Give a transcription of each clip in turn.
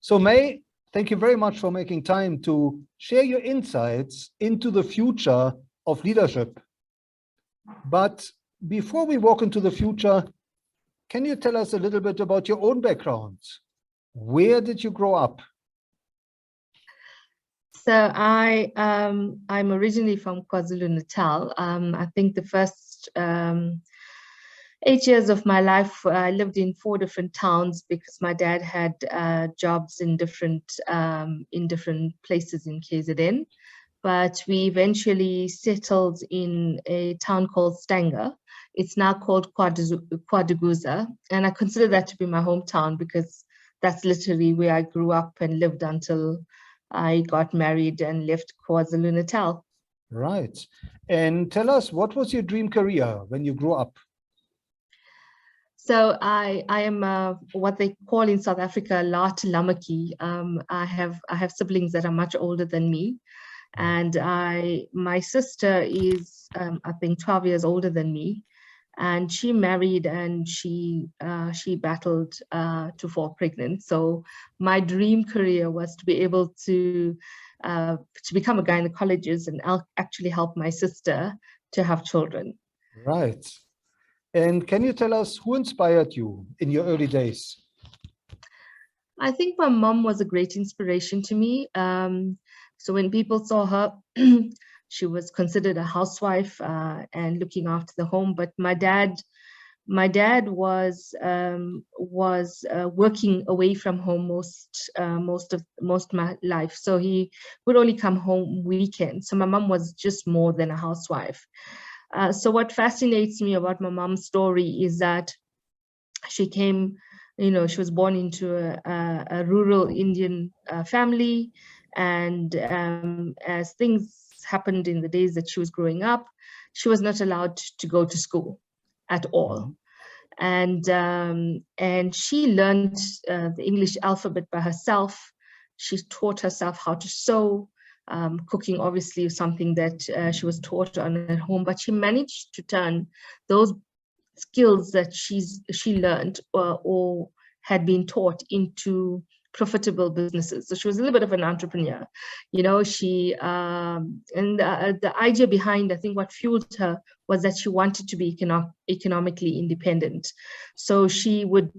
So May, thank you very much for making time to share your insights into the future of leadership. But before we walk into the future, can you tell us a little bit about your own background? Where did you grow up? So I'm originally from KwaZulu-Natal. I think the first 8 years of my life, I lived in 4 different towns because my dad had jobs in different places in KZN. But we eventually settled in a town called Stanger. It's now called Kwaduguza, and I consider that to be my hometown because that's literally where I grew up and lived until I got married and left KwaZulu-Natal. Right. And tell us, what was your dream career when you grew up? So I am what they call in South Africa Laat Lamaki. I have siblings that are much older than me, and my sister is I think 12 years older than me, and she married and she battled to fall pregnant. So my dream career was to be able to become a gynecologist and actually help my sister to have children. Right. And can you tell us who inspired you in your early days? I think my mom was a great inspiration to me. So when people saw her, she was considered a housewife and looking after the home. But my dad was working away from home most of my life. So he would only come home weekends. So my mom was just more than a housewife. So what fascinates me about my mom's story is that she came, she was born into a rural Indian family. And as things happened in the days that she was growing up, she was not allowed to go to school at all. And she learned the English alphabet by herself. She taught herself how to sew. Cooking obviously is something that she was taught on at home, but she managed to turn those skills that she learned or had been taught into profitable businesses. So she was a little bit of an entrepreneur, she and the idea behind, I think what fueled her was that she wanted to be economically independent. So she would,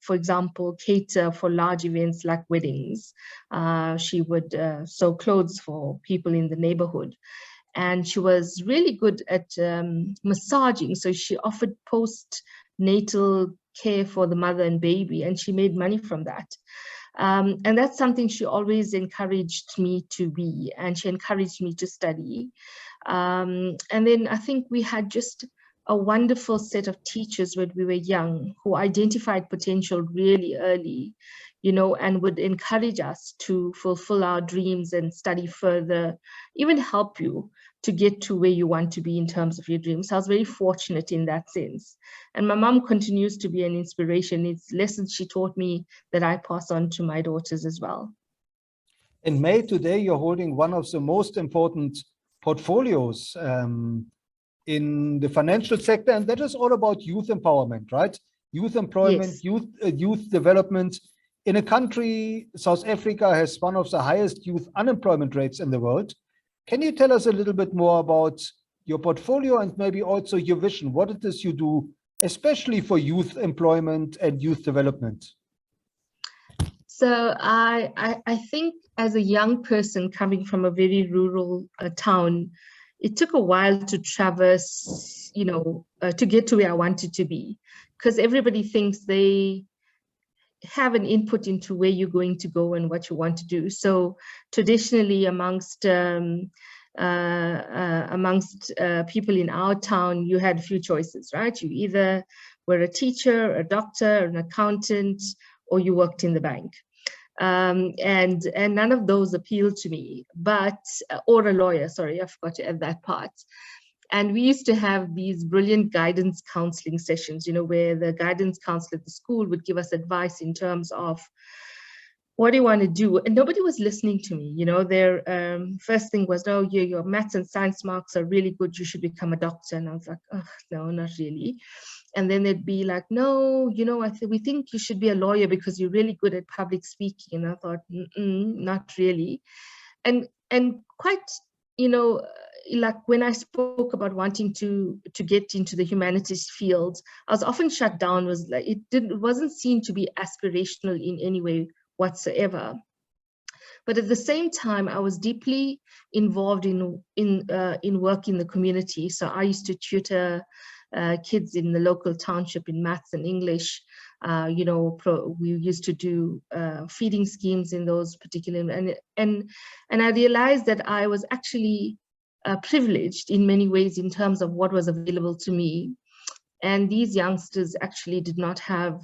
for example, cater for large events like weddings. She would sew clothes for people in the neighborhood. And she was really good at massaging. So she offered postnatal care for the mother and baby, and she made money from that. And that's something she always encouraged me to be, and she encouraged me to study. And then I think we had just a wonderful set of teachers when we were young who identified potential really early, and would encourage us to fulfill our dreams and study further, even help you to get to where you want to be in terms of your dreams. So I was very fortunate in that sense. And my mom continues to be an inspiration. It's lessons she taught me that I pass on to my daughters as well. In May, today, you're holding one of the most important portfolios in the financial sector, and that is all about youth empowerment, right? Youth employment, Yes. youth development. In a country, South Africa has one of the highest youth unemployment rates in the world. Can you tell us a little bit more about your portfolio and maybe also your vision, what it is you do, especially for youth employment and youth development? So I think as a young person coming from a very rural town, it took a while to traverse, to get to where I wanted to be, because everybody thinks they have an input into where you're going to go and what you want to do. So traditionally amongst people in our town, you had a few choices, right? You either were a teacher, a doctor, an accountant, or you worked in the bank. And none of those appealed to me, or a lawyer, sorry, I forgot to add that part. And we used to have these brilliant guidance counseling sessions, where the guidance counselor at the school would give us advice in terms of what do you want to do? And nobody was listening to me. Their first thing was, no, your maths and science marks are really good. You should become a doctor. And I was like, oh, no, not really. And then they'd be like, no, you know, we think you should be a lawyer because you're really good at public speaking. And I thought, not really. And quite, you know, like when I spoke about wanting to get into the humanities fields, I was often shut down. Was like it wasn't seen to be aspirational in any way whatsoever. But at the same time, I was deeply involved in work in the community. So I used to tutor kids in the local township in maths and English. You know, we used to do feeding schemes in those particular, and I realized that I was actually privileged in many ways in terms of what was available to me. And these youngsters actually did not have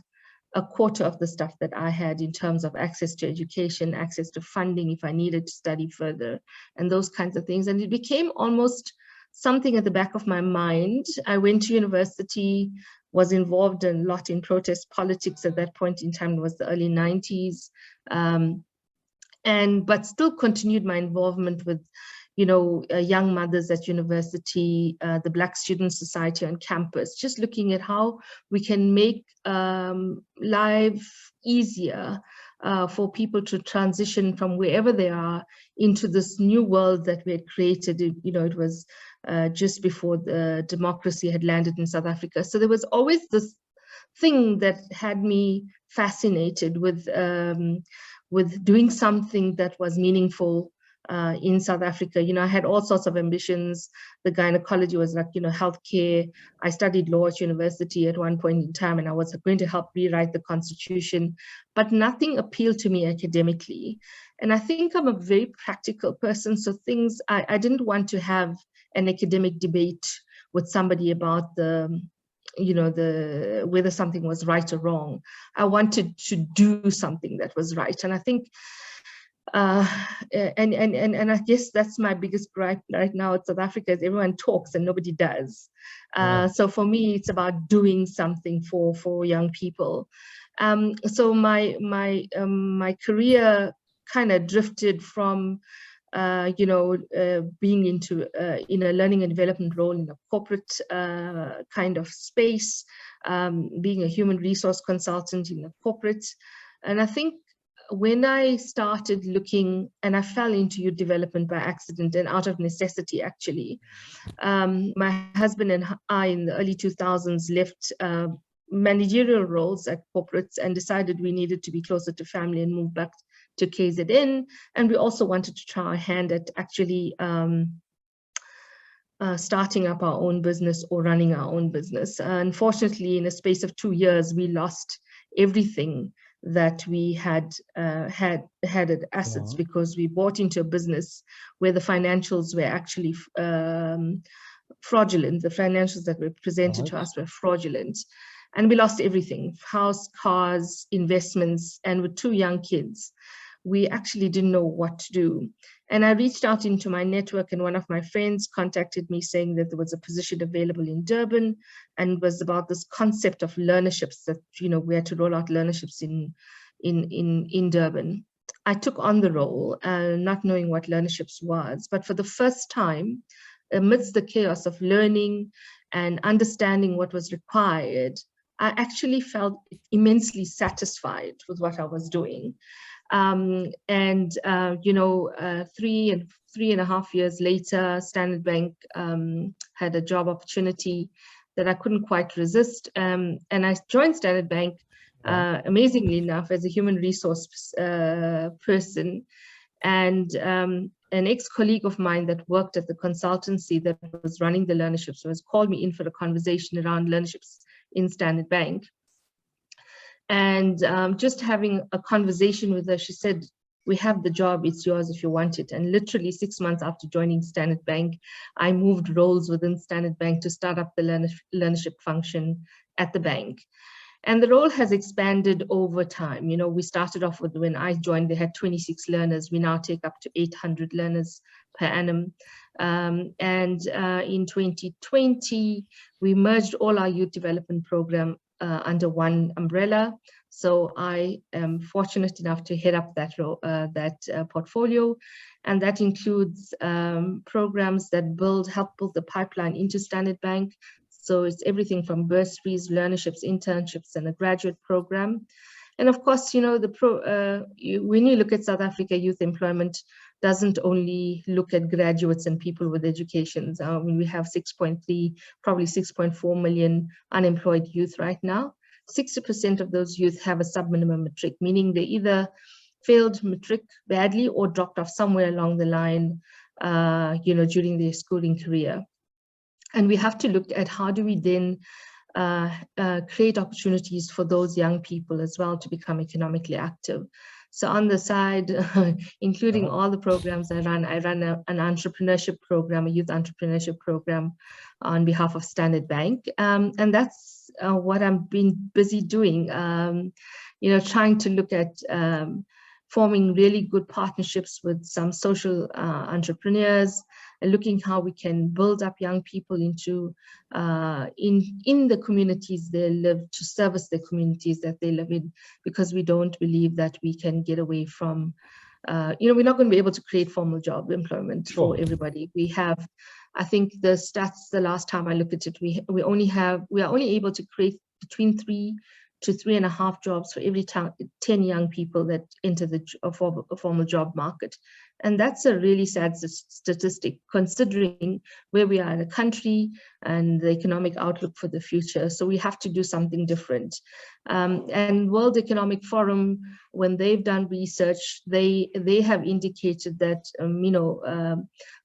a quarter of the stuff that I had in terms of access to education, access to funding if I needed to study further, and those kinds of things. And it became almost something at the back of my mind. I went to university, was involved a lot in protest politics at that point in time. It was the early 90s. But still continued my involvement with, you know, young mothers at university, the Black Student Society on campus, just looking at how we can make life easier for people to transition from wherever they are into this new world that we had created. You know, it was just before the democracy had landed in South Africa. So there was always this thing that had me fascinated with doing something that was meaningful in South Africa. You know, I had all sorts of ambitions. The gynecology was like, you know, healthcare. I studied law at university at one point in time, and I was going to help rewrite the constitution, but nothing appealed to me academically. And I think I'm a very practical person. So I didn't want to have an academic debate with somebody about whether something was right or wrong. I wanted to do something that was right. And I think and I guess that's my biggest gripe right now in South Africa is everyone talks and nobody does. So for me, it's about doing something for young people. So my career kind of drifted from being in a learning and development role in a corporate kind of space, being a human resource consultant in a corporate. And I think when I started looking, and I fell into youth development by accident and out of necessity, actually. My husband and I in the early 2000s left managerial roles at corporates and decided we needed to be closer to family and move back to KZN. And we also wanted to try our hand at actually starting up our own business or running our own business. Unfortunately, in a space of 2 years, we lost everything that we had assets because we bought into a business where the financials were actually fraudulent. The financials that were presented to us were fraudulent. And we lost everything: house, cars, investments. And with 2 young kids, we actually didn't know what to do. And I reached out into my network, and one of my friends contacted me saying that there was a position available in Durban, and was about this concept of learnerships, that, you know, we had to roll out learnerships in Durban. I took on the role, not knowing what learnerships was, but for the first time, amidst the chaos of learning and understanding what was required, I actually felt immensely satisfied with what I was doing. 3.5 years later, Standard Bank had a job opportunity that I couldn't quite resist. And I joined Standard Bank, amazingly enough, as a human resource person. And an ex-colleague of mine that worked at the consultancy that was running the learnerships was called me in for a conversation around learnerships in Standard Bank. And just having a conversation with her, she said, "We have the job, it's yours if you want it." And literally 6 months after joining Standard Bank, I moved roles within Standard Bank to start up the learnership function at the bank. And the role has expanded over time. You know, we started off with, when I joined, they had 26 learners. We now take up to 800 learners per annum. In 2020, we merged all our youth development program under one umbrella. So I am fortunate enough to head up that portfolio, and that includes programs that help build the pipeline into Standard Bank. So it's everything from bursaries, learnerships, internships, and a graduate program. And of course, you know, when you look at South Africa, youth employment doesn't only look at graduates and people with educations. We have 6.3, probably 6.4 million unemployed youth right now. 60% of those youth have a sub-minimum matric, meaning they either failed matric badly or dropped off somewhere along the line, you know, during their schooling career. And we have to look at how do we then create opportunities for those young people as well to become economically active. So on the side, including all the programs I run an entrepreneurship program, a youth entrepreneurship program on behalf of Standard Bank. And that's what I've been busy doing, you know, trying to look at forming really good partnerships with some social entrepreneurs, and looking how we can build up young people into in the communities they live, to service the communities that they live in, because we don't believe that we can get away from, you know, we're not going to be able to create formal job employment for everybody. We have, I think the stats, the last time I looked at it, we are only able to create between 3 to 3.5 jobs for every 10 young people that enter the formal job market. And that's a really sad statistic, considering where we are in the country and the economic outlook for the future. So we have to do something different. And World Economic Forum, when they've done research, they have indicated that you know,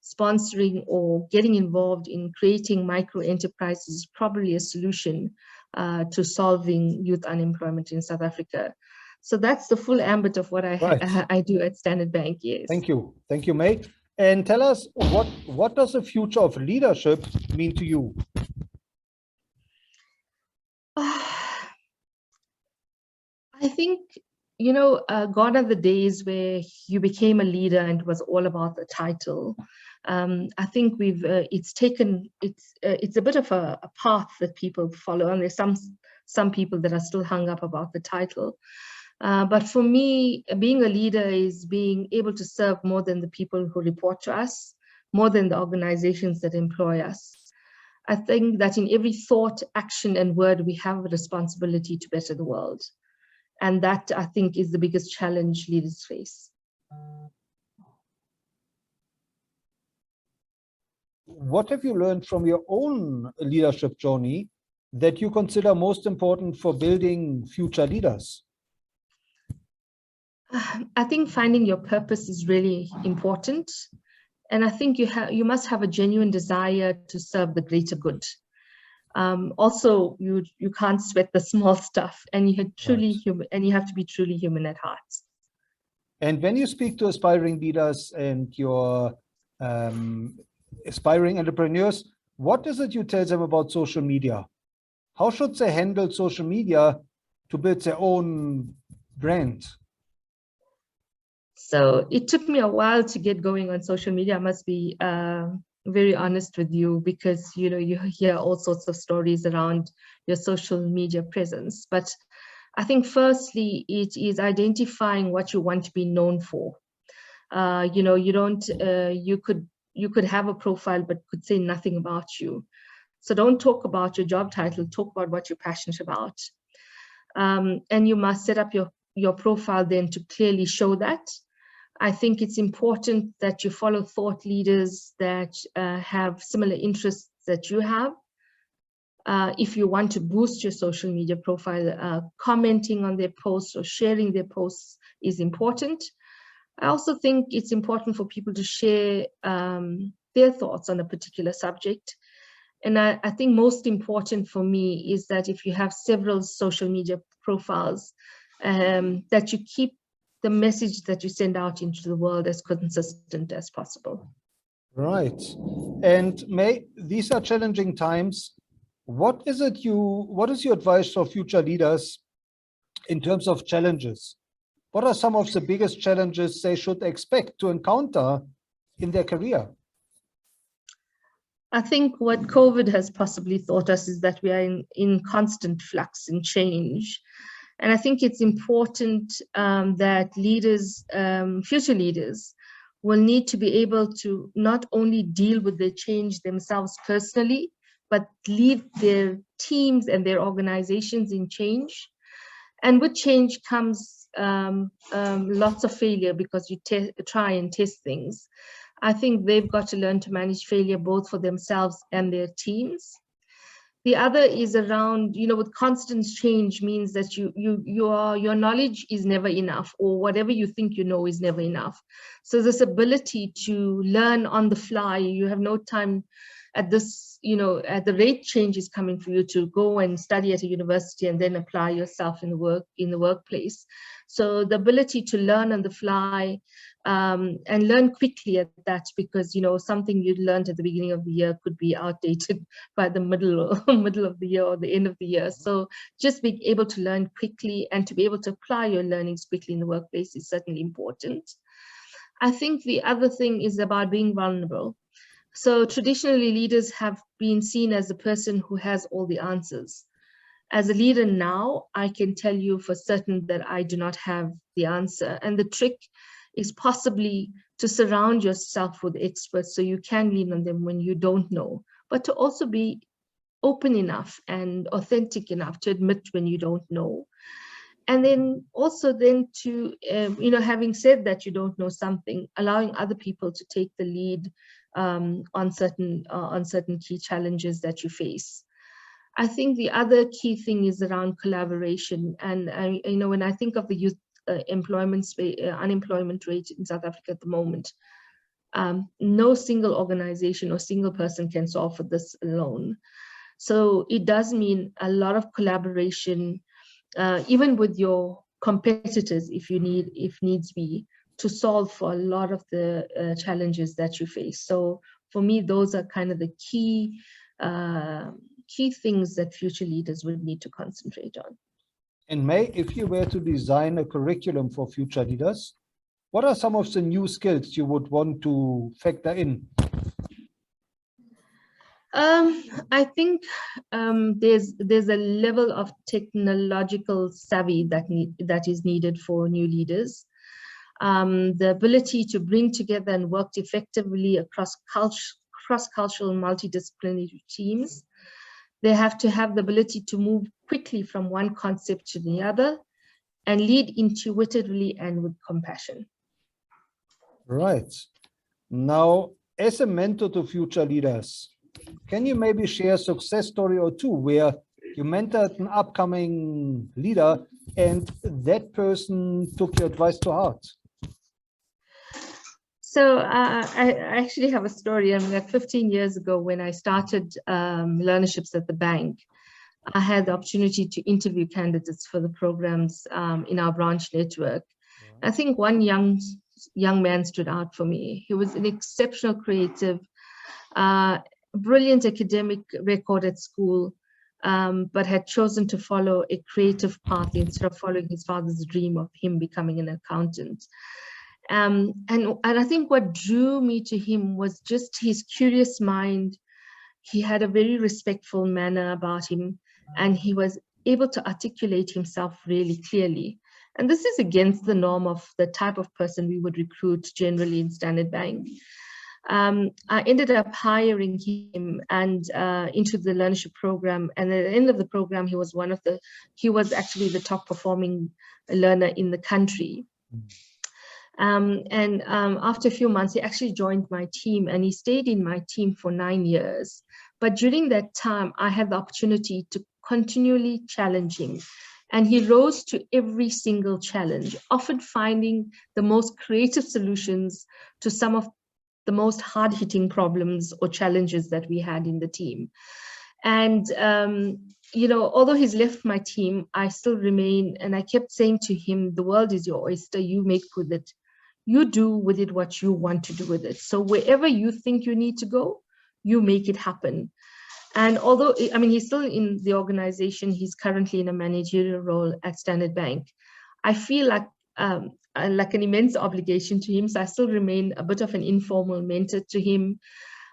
sponsoring or getting involved in creating micro enterprises is probably a solution to solving youth unemployment in South Africa. So that's the full ambit of what I do at Standard Bank. Yes. Thank you, May. And tell us, what does the future of leadership mean to you? I think, you know, gone are the days where you became a leader and it was all about the title. I think it's a bit of a path that people follow, and there's some people that are still hung up about the title. But for me, being a leader is being able to serve more than the people who report to us, more than the organizations that employ us. I think that in every thought, action, and word, we have a responsibility to better the world. And that, I think, is the biggest challenge leaders face. What have you learned from your own leadership journey that you consider most important for building future leaders? I think finding your purpose is really important. And I think you must have a genuine desire to serve the greater good. Also, you can't sweat the small stuff, and you have to be truly human at heart. And when you speak to aspiring leaders and your aspiring entrepreneurs, what is it you tell them about social media? How should they handle social media to build their own brand? So it took me a while to get going on social media. I must be very honest with you, because you know, you hear all sorts of stories around your social media presence. But I think firstly, it is identifying what you want to be known for. You know, you could have a profile but could say nothing about you. So don't talk about your job title, talk about what you're passionate about. And you must set up your profile then to clearly show that. I think it's important that you follow thought leaders that have similar interests that you have. If you want to boost your social media profile, commenting on their posts or sharing their posts is important. I also think it's important for people to share their thoughts on a particular subject. And I think most important for me is that if you have several social media profiles, that you keep the message that you send out into the world as consistent as possible. Right. And May, these are challenging times. What is your advice for future leaders in terms of challenges? What are some of the biggest challenges they should expect to encounter in their career? I think what COVID has possibly taught us is that we are in constant flux and change. And I think it's important that leaders, future leaders, will need to be able to not only deal with the change themselves personally, but lead their teams and their organizations in change. And with change comes lots of failure, because you try and test things. I think they've got to learn to manage failure both for themselves and their teams. The other is around, with constant change means that your knowledge is never enough, or whatever you think you know is never enough. So this ability to learn on the fly, you have no time at this, at the rate change is coming for you to go and study at a university and then apply yourself in the workplace. So the ability to learn on the fly, and learn quickly at that, because something you learned at the beginning of the year could be outdated by the middle of the year or the end of the year. So just being able to learn quickly and to be able to apply your learnings quickly in the workplace is certainly important. I think the other thing is about being vulnerable. So traditionally, leaders have been seen as the person who has all the answers. As a leader now, I can tell you for certain that I do not have the answer. And the trick is possibly to surround yourself with experts so you can lean on them when you don't know, but to also be open enough and authentic enough to admit when you don't know. And then also then to, having said that you don't know something, allowing other people to take the lead on certain key challenges that you face. I think the other key thing is around collaboration. And when I think of the youth unemployment rate in South Africa at the moment, no single organization or single person can solve for this alone. So it does mean a lot of collaboration, even with your competitors, if needs be, to solve for a lot of the challenges that you face. So for me, those are kind of the key things that future leaders would need to concentrate on. And May, if you were to design a curriculum for future leaders, what are some of the new skills you would want to factor in? I think there's a level of technological savvy that is needed for new leaders. The ability to bring together and work effectively across cross-cultural multidisciplinary teams. They have to have the ability to move quickly from one concept to the other and lead intuitively and with compassion. Right. Now, as a mentor to future leaders, can you maybe share a success story or two where you mentored an upcoming leader and that person took your advice to heart? So I actually have a story. I mean, like 15 years ago, when I started learnerships at the bank, I had the opportunity to interview candidates for the programs in our branch network. I think one young man stood out for me. He was an exceptional creative, brilliant academic record at school, but had chosen to follow a creative path instead of following his father's dream of him becoming an accountant. And I think what drew me to him was just his curious mind. He had a very respectful manner about him, and he was able to articulate himself really clearly. And this is against the norm of the type of person we would recruit generally in Standard Bank. I ended up hiring him and into the learnership program. And at the end of the program, he was actually the top performing learner in the country. After a few months, he actually joined my team, and he stayed in my team for 9 years. But during that time, I had the opportunity to continually challenge him. And he rose to every single challenge, often finding the most creative solutions to some of the most hard-hitting problems or challenges that we had in the team. And, although he's left my team, I still remain, and I kept saying to him, the world is your oyster, you make with it. You do with it what you want to do with it. So wherever you think you need to go, you make it happen. And although, I mean, he's still in the organization, he's currently in a managerial role at Standard Bank. I feel like an immense obligation to him. So I still remain a bit of an informal mentor to him.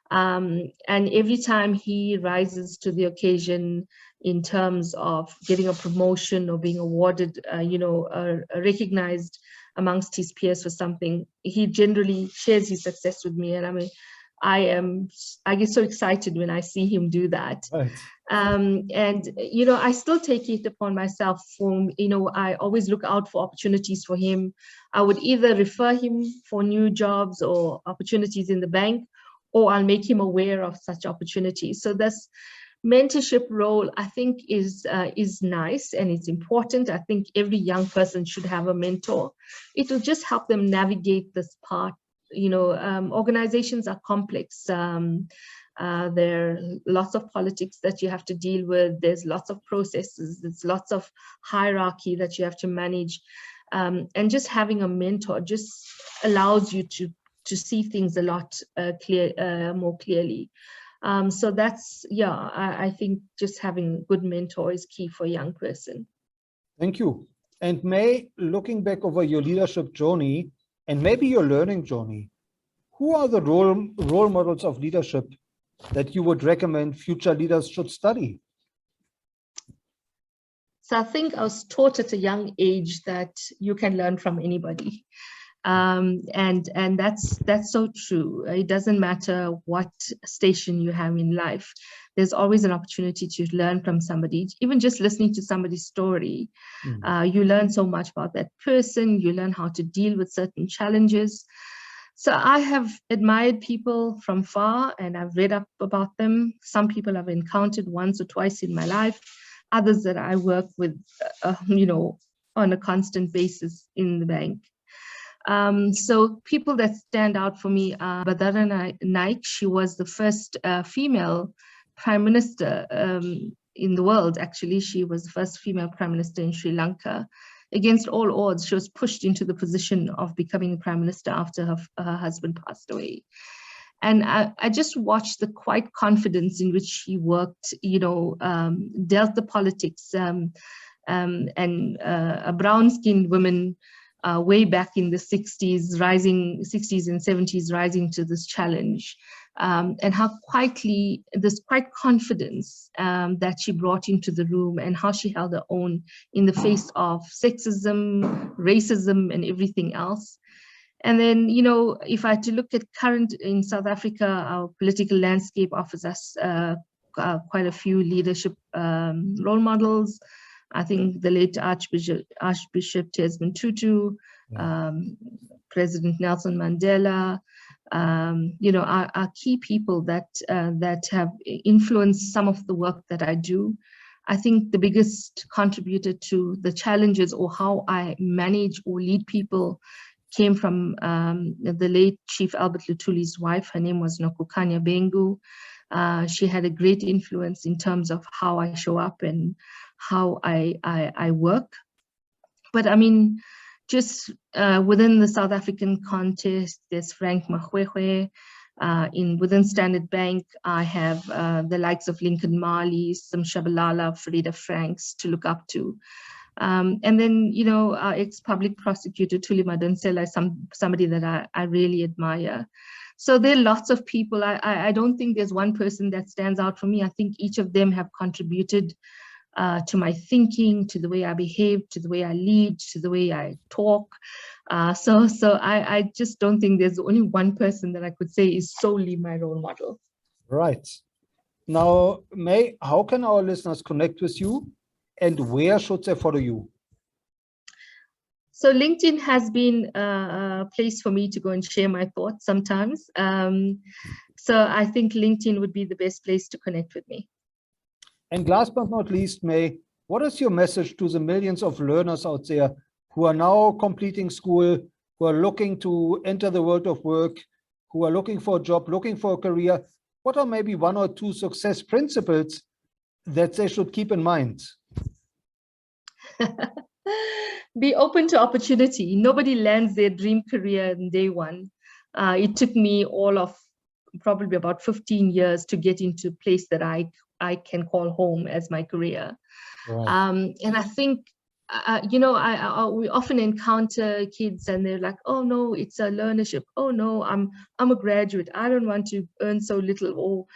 And every time he rises to the occasion in terms of getting a promotion or being awarded, recognized amongst his peers for something, he generally shares his success with me. And I get so excited when I see him do that. Right. And I still take it upon myself. I always look out for opportunities for him. I would either refer him for new jobs or opportunities in the bank, or I'll make him aware of such opportunities. So this mentorship role, I think, is nice and it's important. I think every young person should have a mentor. It will just help them navigate this part. Organizations are complex. There are lots of politics that you have to deal with. There's lots of processes. There's lots of hierarchy that you have to manage. And just having a mentor just allows you to see things a lot more clearly. So that's, I think just having a good mentor is key for a young person. Thank you. And May, looking back over your leadership journey and maybe your learning journey, who are the role models of leadership that you would recommend future leaders should study? So I think I was taught at a young age that you can learn from anybody. And that's so true. It doesn't matter what station you have in life. There's always an opportunity to learn from somebody. Even just listening to somebody's story, you learn so much about that person. You learn how to deal with certain challenges. So I have admired people from far and I've read up about them. Some people I've encountered once or twice in my life, others that I work with, on a constant basis in the bank. So people that stand out for me are Badara Naik. She was the first female prime minister in the world. Actually, she was the first female prime minister in Sri Lanka. Against all odds, she was pushed into the position of becoming the prime minister after her husband passed away. And I just watched the quiet confidence in which she worked, dealt the politics, and a brown-skinned woman way back in the 60s and 70s, rising to this challenge, and how quietly, this quiet confidence that she brought into the room and how she held her own in the face of sexism, racism, and everything else. And then, if I had to look at current in South Africa, our political landscape offers us quite a few leadership role models. I think the late Archbishop Desmond Tutu, President Nelson Mandela, are key people that have influenced some of the work that I do. I think the biggest contributor to the challenges or how I manage or lead people came from the late Chief Albert Lutuli's wife. Her name was Nokukanya Bengu. She had a great influence in terms of how I show up and how I work. But I mean, just within the South African context, there's Frank Mahwehwe. Within Standard Bank, I have the likes of Lincoln Marley, Sim Shabalala, Frida Franks to look up to. And then, our ex-public prosecutor, Thuli Madonsela, is somebody that I really admire. So there are lots of people. I don't think there's one person that stands out for me. I think each of them have contributed to my thinking, to the way I behave, to the way I lead, to the way I talk. So I just don't think there's only one person that I could say is solely my role model. Right. Now, May, how can our listeners connect with you and where should they follow you? So LinkedIn has been a place for me to go and share my thoughts sometimes. So I think LinkedIn would be the best place to connect with me. And last but not least, May, what is your message to the millions of learners out there who are now completing school, who are looking to enter the world of work, who are looking for a job, looking for a career? What are maybe one or two success principles that they should keep in mind? Be open to opportunity. Nobody lands their dream career in day one. It took me all of probably about 15 years to get into a place that I can call home as my career. Right. And I think, we often encounter kids and they're like, oh no, it's a learnership. Oh no, I'm a graduate. I don't want to earn so little.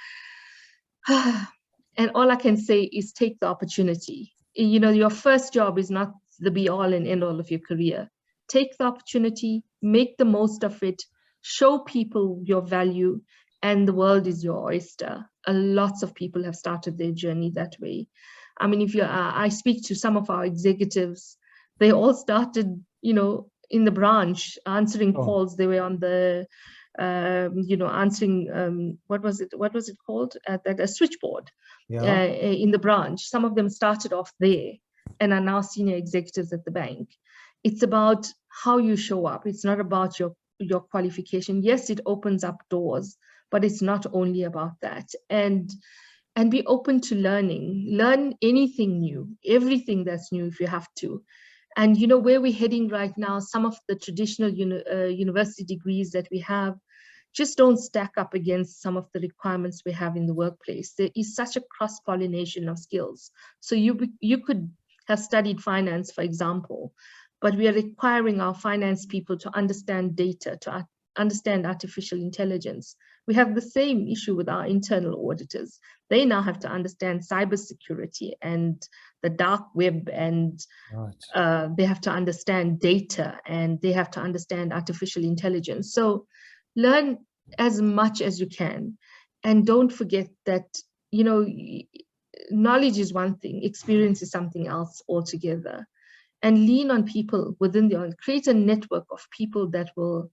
And all I can say is take the opportunity. Your first job is not the be all and end all of your career. Take the opportunity, make the most of it, show people your value, and the world is your oyster. Lots of people have started their journey that way. I mean, if you, I speak to some of our executives, they all started, you know, in the branch answering calls. They were on the, you know, answering, what was it called? That a switchboard in the branch. Some of them started off there and are now senior executives at the bank. It's about how you show up. It's not about your qualification. Yes, it opens up doors, but it's not only about that. And be open to learn anything new, everything that's new if you have to. And you know where we're heading right now, some of the traditional university degrees that we have just don't stack up against some of the requirements we have in the workplace. There is such a cross-pollination of skills. So you could have studied finance, for example, but we are requiring our finance people to understand data, to understand artificial intelligence. We have the same issue with our internal auditors. They now have to understand cybersecurity and the dark web, and they have to understand data, and they have to understand artificial intelligence. So learn as much as you can, and don't forget that, you know, knowledge is one thing, experience is something else altogether. And lean on people within create a network of people that will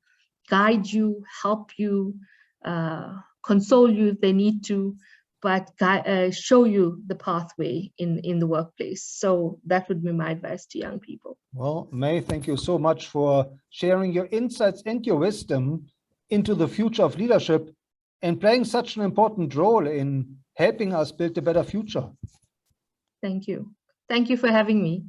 guide you, help you, console you if they need to, but show you the pathway in the workplace. So that would be my advice to young people. Well, May, thank you so much for sharing your insights and your wisdom into the future of leadership and playing such an important role in helping us build a better future. Thank you. Thank you for having me.